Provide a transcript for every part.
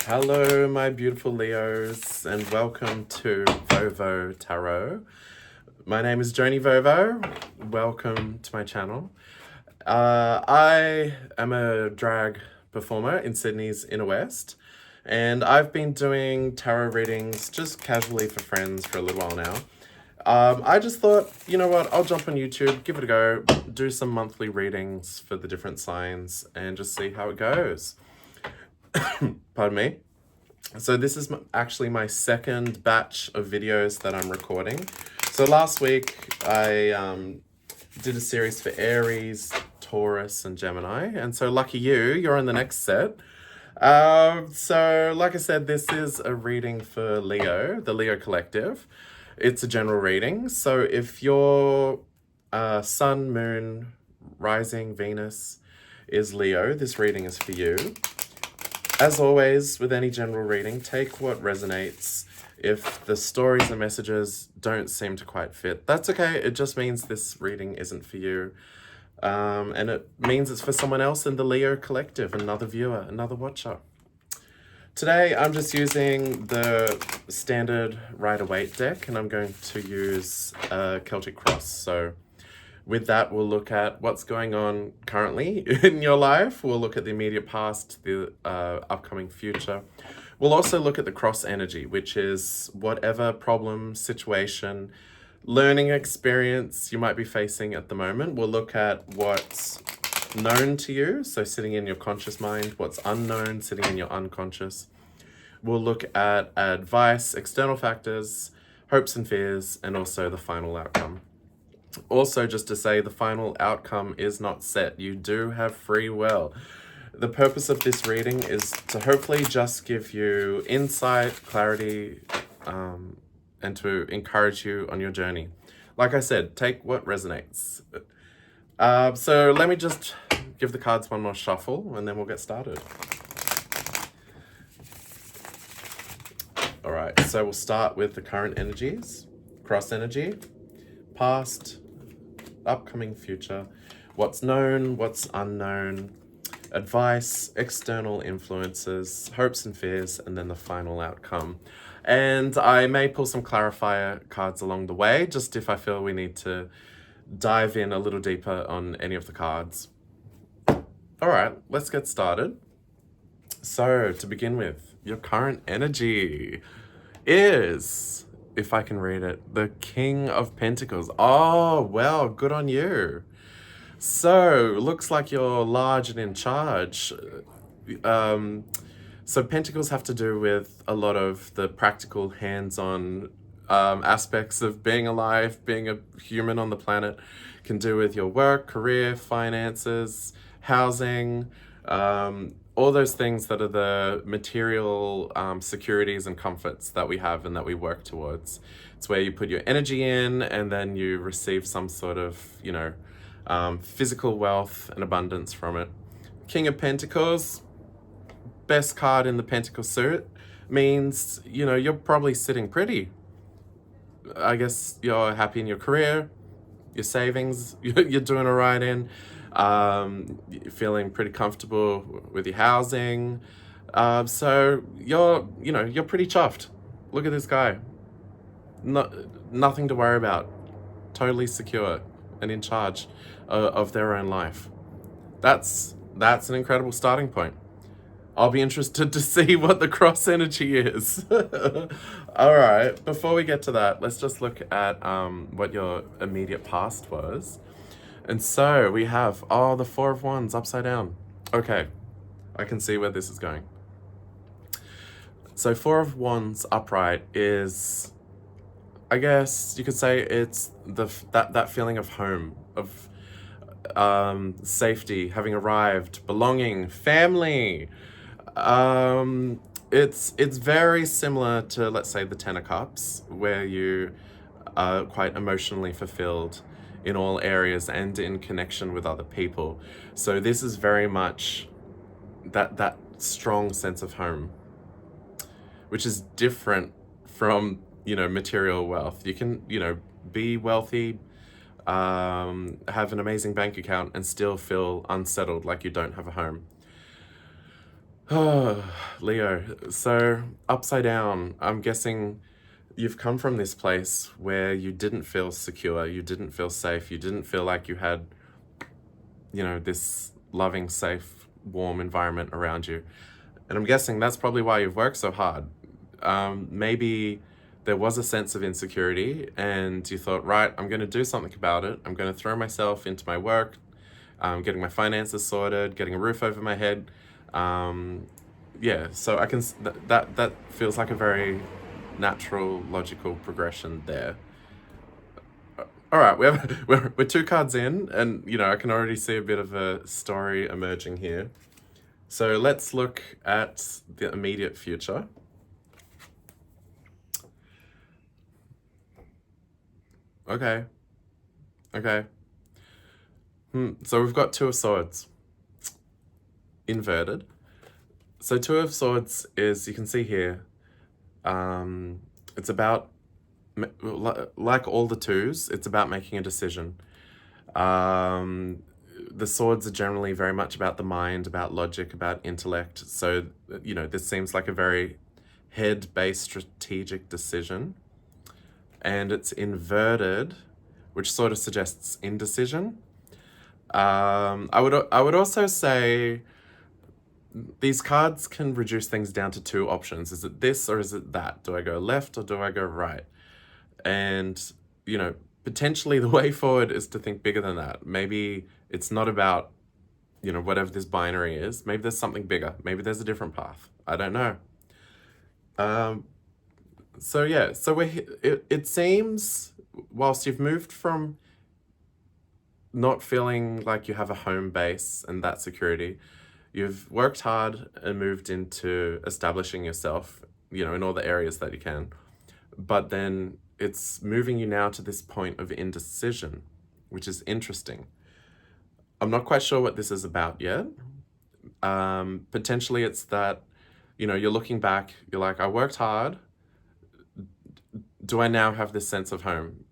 Hello, my beautiful Leos, and welcome to Vovo Tarot. My name is Joni Vovo. Welcome to my channel. I am a drag performer in Sydney's Inner West, and I've been doing tarot readings just casually for friends for a little while now. I just thought, you know what, I'll jump on YouTube, give it a go, do some monthly readings for the different signs, and just see how it goes. Pardon me. So this is actually my second batch of videos that I'm recording. So last week I did a series for Aries, Taurus, and Gemini. And so lucky you're in the next set. So like I said, this is a reading for Leo, the Leo Collective. It's a general reading. So if your sun, moon, rising, Venus is Leo, this reading is for you. As always, with any general reading, take what resonates. If the stories and messages don't seem to quite fit, that's okay. It just means this reading isn't for you. And it means it's for someone else in the Leo Collective, another viewer, another watcher. Today, I'm just using the standard Rider-Waite deck, and I'm going to use a Celtic Cross. So with that, we'll look at what's going on currently in your life. We'll look at the immediate past, the upcoming future. We'll also look at the cross energy, which is whatever problem, situation, learning experience you might be facing at the moment. We'll look at what's known to you, so sitting in your conscious mind, what's unknown, sitting in your unconscious. We'll look at advice, external factors, hopes and fears, and also the final outcome. Also, just to say, the final outcome is not set. You do have free will. The purpose of this reading is to hopefully just give you insight, clarity, and to encourage you on your journey. Like I said, take what resonates. So let me just give the cards one more shuffle, and then we'll get started. All right, so we'll start with the current energies, cross energy, past, upcoming future, what's known, what's unknown, advice, external influences, hopes and fears, and then the final outcome. And I may pull some clarifier cards along the way, just if I feel we need to dive in a little deeper on any of the cards. All right, let's get started. So to begin with, your current energy is, if I can read it, the King of Pentacles. Oh, well, good on you. So, looks like you're large and in charge. So Pentacles have to do with a lot of the practical, hands-on aspects of being alive, being a human on the planet. Can do with your work, career, finances, housing, all those things that are the material securities and comforts that we have and that we work towards. It's where you put your energy in and then you receive some sort of, physical wealth and abundance from it. King of Pentacles, best card in the Pentacle suit, means, you're probably sitting pretty. I guess you're happy in your career, your savings, you're doing all right in. You're feeling pretty comfortable with your housing. So you're pretty chuffed. Look at this guy. Nothing to worry about. Totally secure and in charge of their own life. That's an incredible starting point. I'll be interested to see what the cross energy is. All right, before we get to that, let's just look at what your immediate past was. And so we have, the Four of Wands upside down. Okay, I can see where this is going. So Four of Wands upright is, I guess you could say it's that feeling of home, of safety, having arrived, belonging, family. It's very similar to, let's say, the Ten of Cups, where you are quite emotionally fulfilled in all areas and in connection with other people. So this is very much that strong sense of home, which is different from, material wealth. You can, be wealthy, have an amazing bank account and still feel unsettled, like you don't have a home. Oh, Leo. So, upside down, I'm guessing you've come from this place where you didn't feel secure, you didn't feel safe, you didn't feel like you had, this loving, safe, warm environment around you. And I'm guessing that's probably why you've worked so hard. Maybe there was a sense of insecurity and you thought, right, I'm going to do something about it. I'm going to throw myself into my work, getting my finances sorted, getting a roof over my head. Yeah, so I can, that feels like a very natural, logical progression there. All right, we're two cards in, and I can already see a bit of a story emerging here. So let's look at the immediate future. Okay, okay. So we've got Two of Swords inverted. So Two of Swords is, you can see here, it's about, like all the twos, it's about making a decision. The swords are generally very much about the mind, about logic, about intellect. So, this seems like a very head-based strategic decision. And it's inverted, which sort of suggests indecision. I would also say these cards can reduce things down to two options. Is it this or is it that? Do I go left or do I go right? And, potentially the way forward is to think bigger than that. Maybe it's not about, whatever this binary is. Maybe there's something bigger. Maybe there's a different path. I don't know. So yeah, so it seems, whilst you've moved from not feeling like you have a home base and that security, you've worked hard and moved into establishing yourself, in all the areas that you can. But then it's moving you now to this point of indecision, which is interesting. I'm not quite sure what this is about yet. Potentially it's that, you're looking back, you're like, I worked hard. Do I now have this sense of home?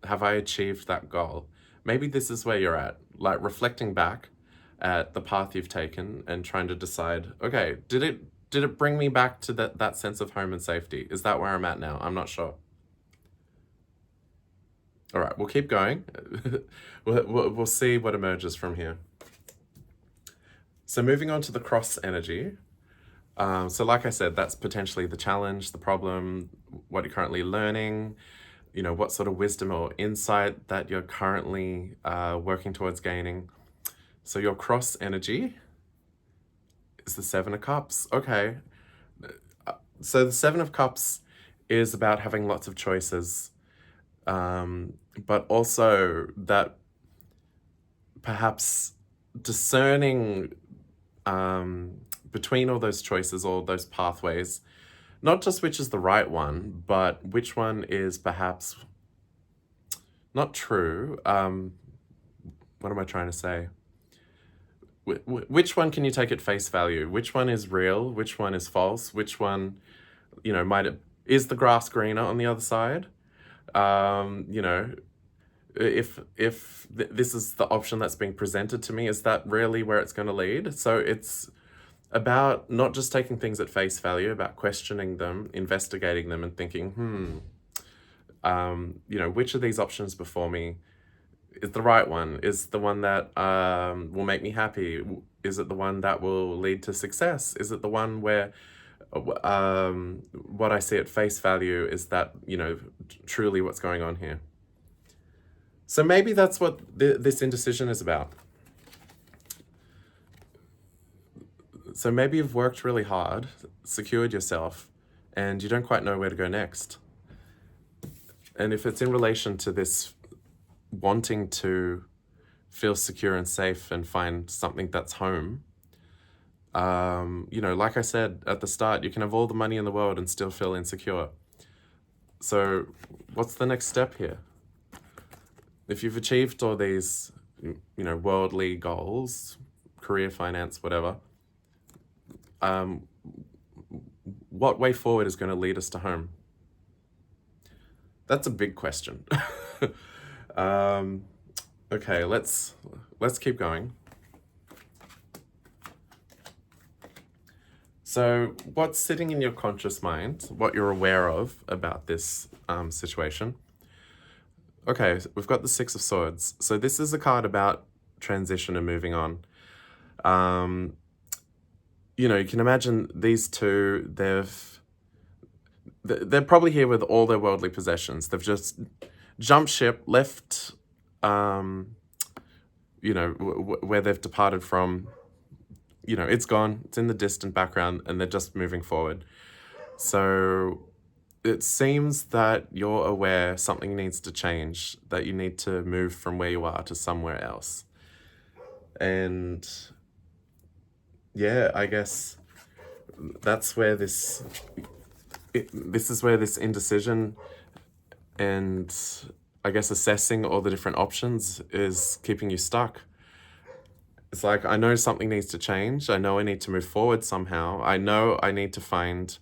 Have I achieved that goal? Maybe this is where you're at, like reflecting back at the path you've taken and trying to decide, okay, did it bring me back to that sense of home and safety? Is that where I'm at now? I'm not sure. All right, we'll keep going. We'll see what emerges from here. So moving on to the cross energy. So like I said, that's potentially the challenge, the problem, what you're currently learning, what sort of wisdom or insight that you're currently working towards gaining. So your cross energy is the Seven of Cups. Okay. So the Seven of Cups is about having lots of choices, but also that perhaps discerning between all those choices, all those pathways, not just which is the right one, but which one is perhaps not true. What am I trying to say? Which one can you take at face value? Which one is real? Which one is false? Which one, is the grass greener on the other side? If this is the option that's being presented to me, is that really where it's going to lead? So it's about not just taking things at face value, about questioning them, investigating them, and thinking, which of these options before me is the right one? Is the one that will make me happy? Is it the one that will lead to success? Is it the one where what I see at face value is that, truly what's going on here? So maybe that's what this indecision is about. So maybe you've worked really hard, secured yourself, and you don't quite know where to go next. And if it's in relation to this wanting to feel secure and safe and find something that's home, like I said at the start, you can have all the money in the world and still feel insecure. So what's the next step here? If you've achieved all these, worldly goals, career, finance, whatever, what way forward is going to lead us to home? That's a big question. Okay, let's keep going. So what's sitting in your conscious mind, what you're aware of about this situation? Okay, we've got the Six of Swords. So this is a card about transition and moving on. You know, you can imagine these two, they're probably here with all their worldly possessions. They've just jumped ship, left, you know, where they've departed from. You know, it's gone, it's in the distant background, and they're just moving forward. So it seems that you're aware something needs to change, that you need to move from where you are to somewhere else. And yeah, I guess that's where this is where this indecision and I guess assessing all the different options is keeping you stuck. It's like, I know something needs to change. I know I need to move forward somehow. I know I need to find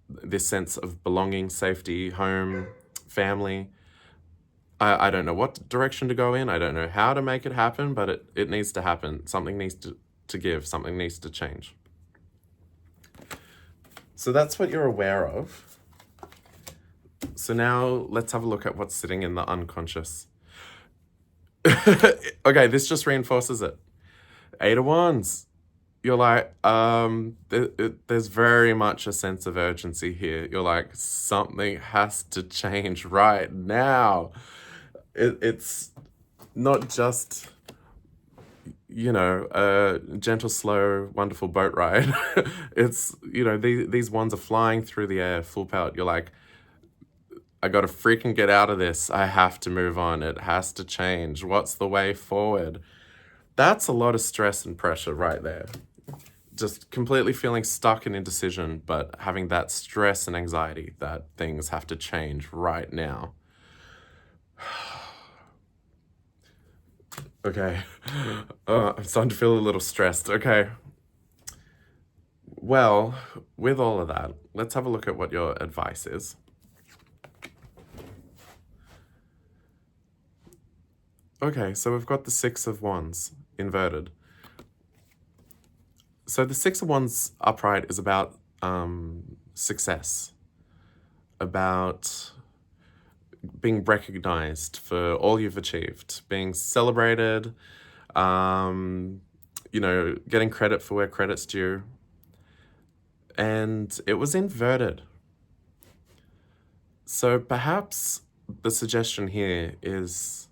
this sense of belonging, safety, home, family. I don't know what direction to go in. I don't know how to make it happen, but it needs to happen. Something needs to give. Something needs to change. So that's what you're aware of. So now let's have a look at what's sitting in the unconscious. Okay, this just reinforces it. Eight of Wands. You're like, there's very much a sense of urgency here. You're like, something has to change right now. It's not just, you know, a gentle, slow, wonderful boat ride. It's, you know, these wands are flying through the air, full pelt. You're like, I gotta freaking get out of this. I have to move on. It has to change. What's the way forward? That's a lot of stress and pressure right there. Just completely feeling stuck in indecision, but having that stress and anxiety that things have to change right now. Okay. I'm starting to feel a little stressed. Okay. Well, with all of that, let's have a look at what your advice is. Okay, so we've got the Six of Wands inverted. So the Six of Wands upright is about success, about being recognized for all you've achieved, being celebrated, you know, getting credit for where credit's due. And it was inverted. So perhaps the suggestion here is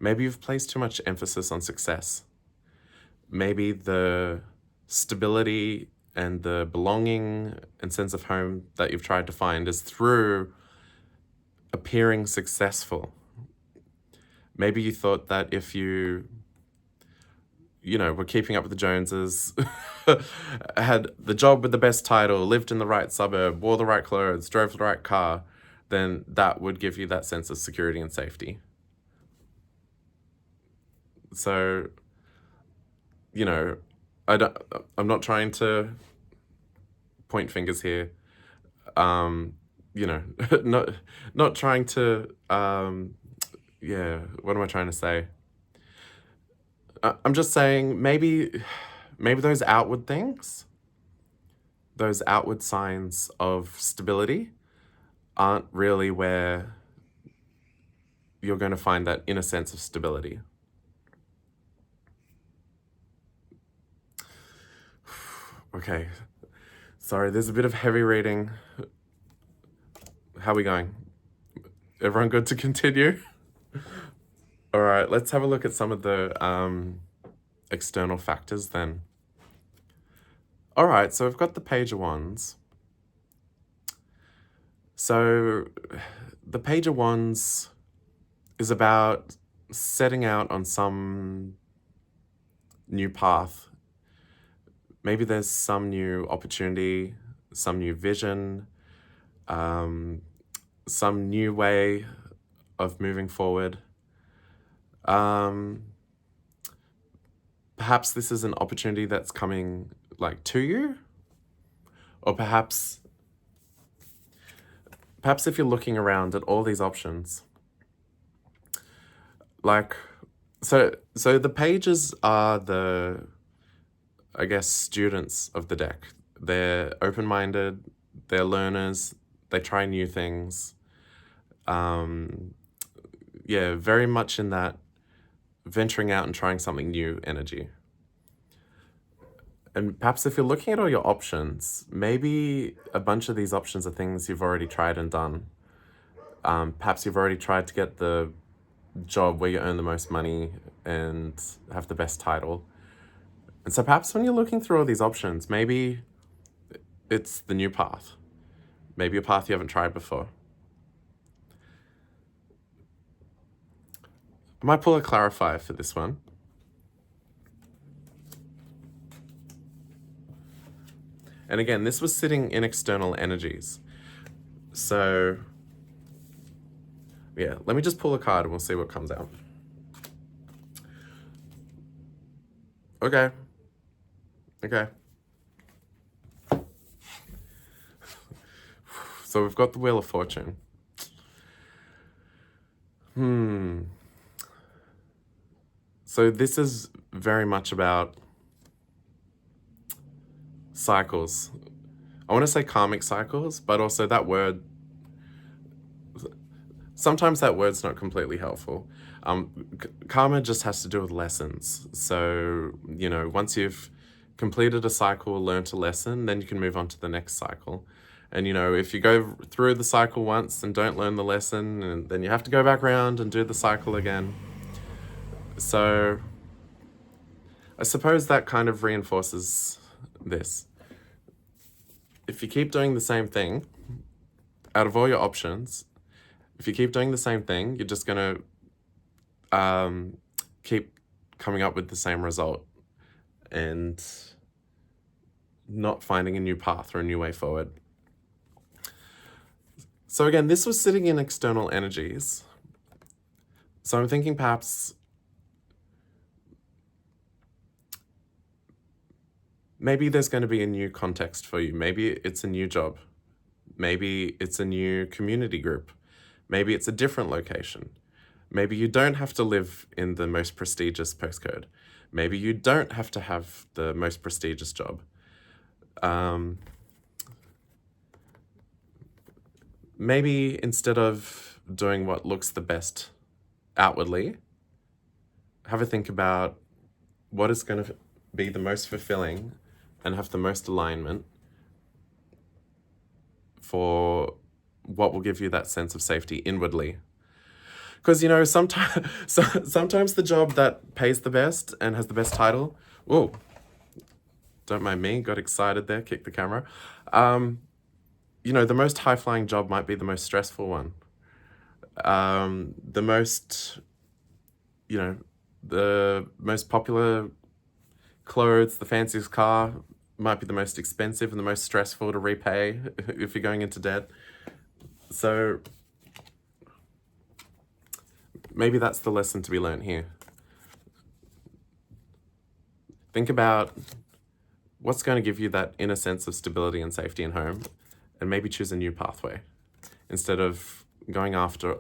maybe you've placed too much emphasis on success. Maybe the stability and the belonging and sense of home that you've tried to find is through appearing successful. Maybe you thought that if you know, were keeping up with the Joneses, had the job with the best title, lived in the right suburb, wore the right clothes, drove the right car, then that would give you that sense of security and safety. So, you know, I'm not trying to point fingers here. You know, not trying to, yeah, what am I trying to say? I'm just saying maybe those outward things, those outward signs of stability aren't really where you're going to find that inner sense of stability. Okay, sorry, there's a bit of heavy reading. How are we going? Everyone good to continue? All right, let's have a look at some of the external factors then. All right, so we've got the Page of Wands. So the Page of Wands is about setting out on some new path. Maybe there's some new opportunity, some new vision, some new way of moving forward. Perhaps this is an opportunity that's coming like to you, or perhaps if you're looking around at all these options, like, so the pages are the I guess, students of the deck. They're open-minded, they're learners, they try new things. Yeah, very much in that venturing out and trying something new energy. And perhaps if you're looking at all your options, maybe a bunch of these options are things you've already tried and done. Perhaps you've already tried to get the job where you earn the most money and have the best title. And so perhaps when you're looking through all these options, maybe it's the new path. Maybe a path you haven't tried before. I might pull a clarifier for this one. And again, this was sitting in external energies. So yeah, let me just pull a card and we'll see what comes out. Okay. So we've got the Wheel of Fortune. So this is very much about cycles. I want to say karmic cycles, but also that word, sometimes that word's not completely helpful. Karma just has to do with lessons. So, you know, once you've completed a cycle, learned a lesson, then you can move on to the next cycle. And, you know, if you go through the cycle once and don't learn the lesson, and then you have to go back around and do the cycle again. So I suppose that kind of reinforces this. If you keep doing the same thing, out of all your options, if you keep doing the same thing, you're just going to keep coming up with the same result and not finding a new path or a new way forward. So again, this was sitting in external energies. So I'm thinking perhaps maybe there's going to be a new context for you. Maybe it's a new job. Maybe it's a new community group. Maybe it's a different location. Maybe you don't have to live in the most prestigious postcode. Maybe you don't have to have the most prestigious job. Maybe instead of doing what looks the best outwardly, have a think about what is going to be the most fulfilling and have the most alignment for what will give you that sense of safety inwardly. Because, you know, sometimes the job that pays the best and has the best title, whoa, don't mind me, got excited there, kicked the camera. You know, the most high-flying job might be the most stressful one. The most, you know, the most popular clothes, the fanciest car might be the most expensive and the most stressful to repay if you're going into debt. So maybe that's the lesson to be learned here. Think about what's going to give you that inner sense of stability and safety and home, and maybe choose a new pathway instead of going after,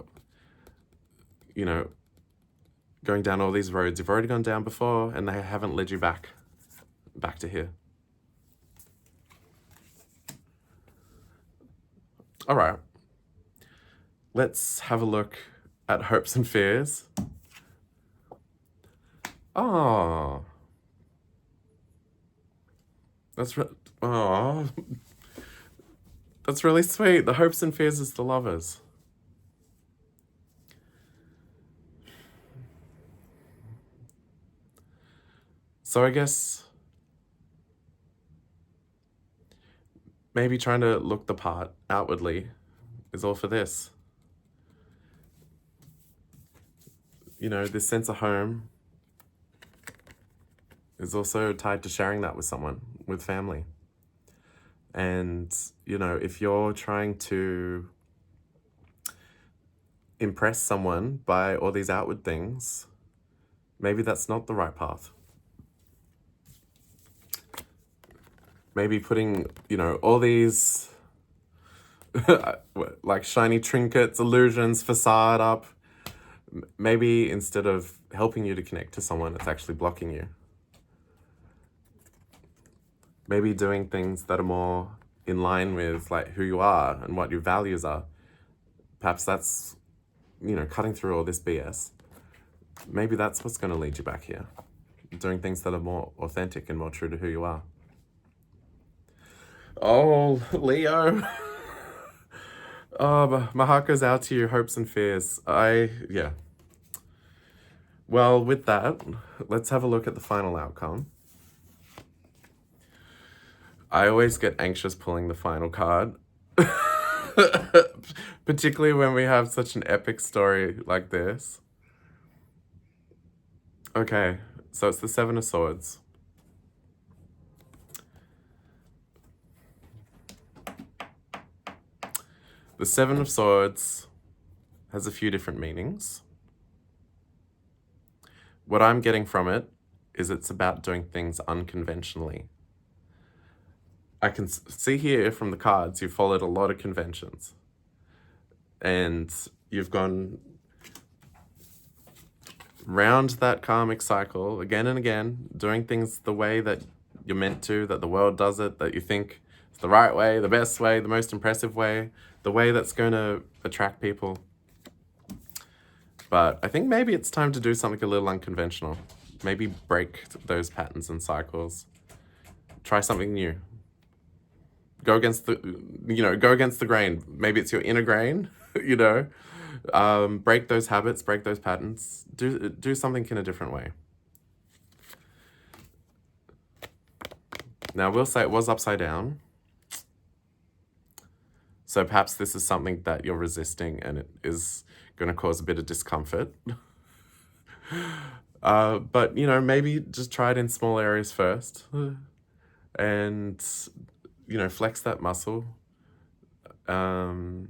you know, going down all these roads you've already gone down before and they haven't led you back to here. All right, let's have a look at hopes and fears. Oh, that's really sweet. The hopes and fears is the lovers. So I guess maybe trying to look the part outwardly is all for this. You know, this sense of home is also tied to sharing that with someone, with family. And, you know, if you're trying to impress someone by all these outward things, maybe that's not the right path. Maybe putting, you know, all these like shiny trinkets, illusions, facade up, maybe instead of helping you to connect to someone, it's actually blocking you. maybe doing things that are more in line with like who you are and what your values are. Perhaps that's, you know, cutting through all this BS. Maybe that's what's going to lead you back here. Doing things that are more authentic and more true to who you are. Oh, Leo. Oh, my heart goes out to your hopes and fears. Yeah. Well, with that, let's have a look at the final outcome. I always get anxious pulling the final card. Particularly when we have such an epic story like this. Okay, so it's the Seven of Swords. The Seven of Swords has a few different meanings. What I'm getting from it is it's about doing things unconventionally. I can see here from the cards, you've followed a lot of conventions. And you've gone round that karmic cycle again and again, doing things the way that you're meant to, that the world does it, that you think is the right way, the best way, the most impressive way, the way that's going to attract people. But I think maybe it's time to do something a little unconventional. Maybe break those patterns and cycles. Try something new. Go against the grain. Maybe it's your inner grain, you know. Break those habits, break those patterns. Do something in a different way. Now, we'll say it was upside down. So perhaps this is something that you're resisting and it is going to cause a bit of discomfort. But, you know, maybe just try it in small areas first. And, you know, flex that muscle. You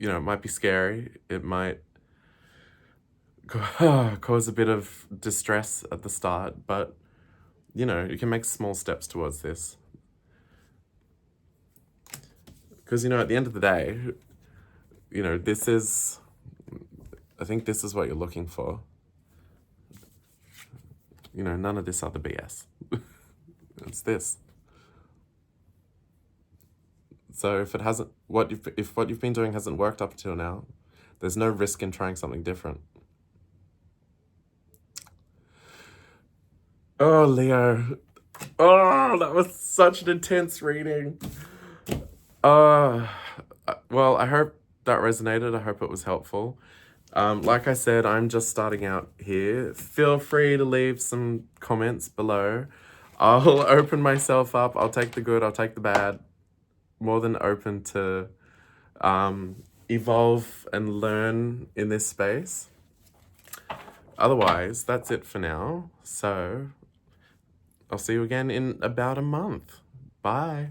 know, it might be scary. It might cause a bit of distress at the start, but, you know, you can make small steps towards this. Because, you know, at the end of the day, you know, I think this is what you're looking for. You know, none of this other BS. It's this. So if what you've been doing hasn't worked up until now, there's no risk in trying something different. Oh, Leo. Oh, that was such an intense reading. Well, I hope that resonated. I hope it was helpful. Like I said, I'm just starting out here. Feel free to leave some comments below. I'll open myself up. I'll take the good, I'll take the bad. More than open to evolve and learn in this space. Otherwise, that's it for now. So I'll see you again in about a month. Bye.